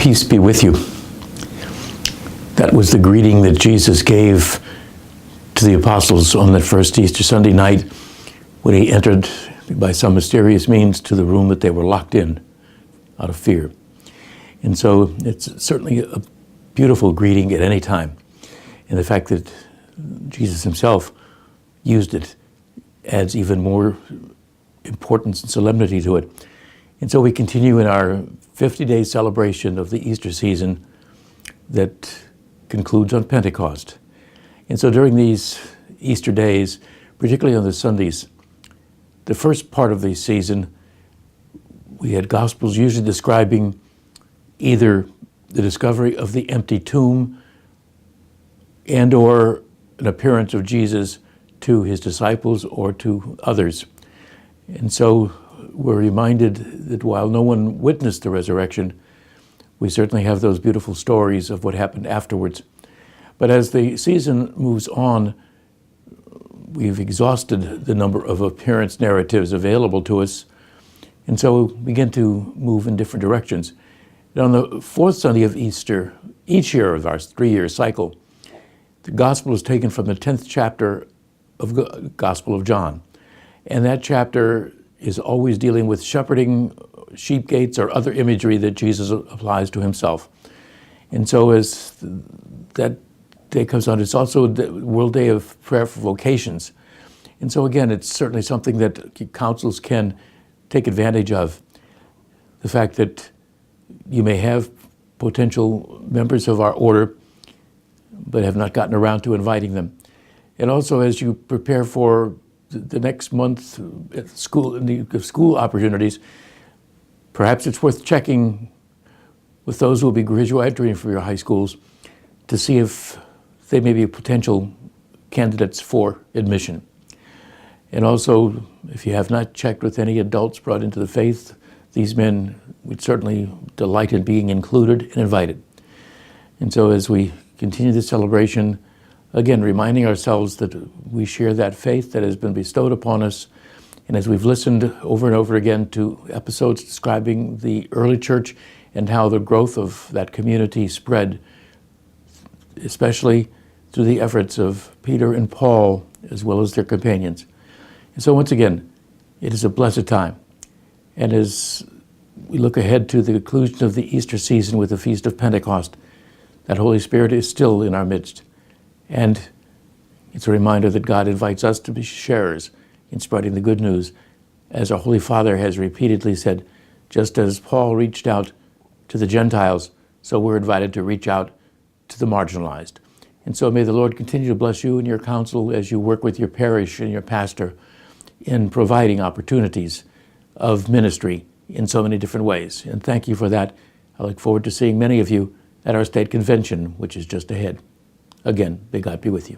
Peace be with you. That was the greeting that Jesus gave to the apostles on that first Easter Sunday night when he entered by some mysterious means to the room that they were locked in out of fear. And so it's certainly a beautiful greeting at any time. And the fact that Jesus himself used it adds even more importance and solemnity to it. And so we continue in our 50-day celebration of the Easter season that concludes on Pentecost. And so during these Easter days, particularly on the Sundays, the first part of the season, we had Gospels usually describing either the discovery of the empty tomb and or an appearance of Jesus to his disciples or to others. And so we're reminded that while no one witnessed the resurrection, we certainly have those beautiful stories of what happened afterwards. But as the season moves on, we've exhausted the number of appearance narratives available to us, and so we begin to move in different directions. And on the fourth Sunday of Easter, each year of our 3-year cycle, the gospel is taken from the 10th chapter of the Gospel of John. And that chapter is always dealing with shepherding, sheep gates, or other imagery that Jesus applies to himself. And so as that day comes on, it's also the World Day of Prayer for Vocations. And so again, it's certainly something that councils can take advantage of. The fact that you may have potential members of our order, but have not gotten around to inviting them. And also as you prepare for the next month at school, the school opportunities, perhaps it's worth checking with those who will be graduating from your high schools to see if they may be potential candidates for admission. And also, if you have not checked with any adults brought into the faith, these men would certainly delight in being included and invited. And so as we continue the celebration, again, reminding ourselves that we share that faith that has been bestowed upon us. And as we've listened over and over again to episodes describing the early church and how the growth of that community spread, especially through the efforts of Peter and Paul, as well as their companions. And so once again, it is a blessed time. And as we look ahead to the conclusion of the Easter season with the Feast of Pentecost, that Holy Spirit is still in our midst. And it's a reminder that God invites us to be sharers in spreading the good news. As our Holy Father has repeatedly said, just as Paul reached out to the Gentiles, so we're invited to reach out to the marginalized. And so may the Lord continue to bless you and your counsel as you work with your parish and your pastor in providing opportunities of ministry in so many different ways. And thank you for that. I look forward to seeing many of you at our state convention, which is just ahead. Again, may God be with you.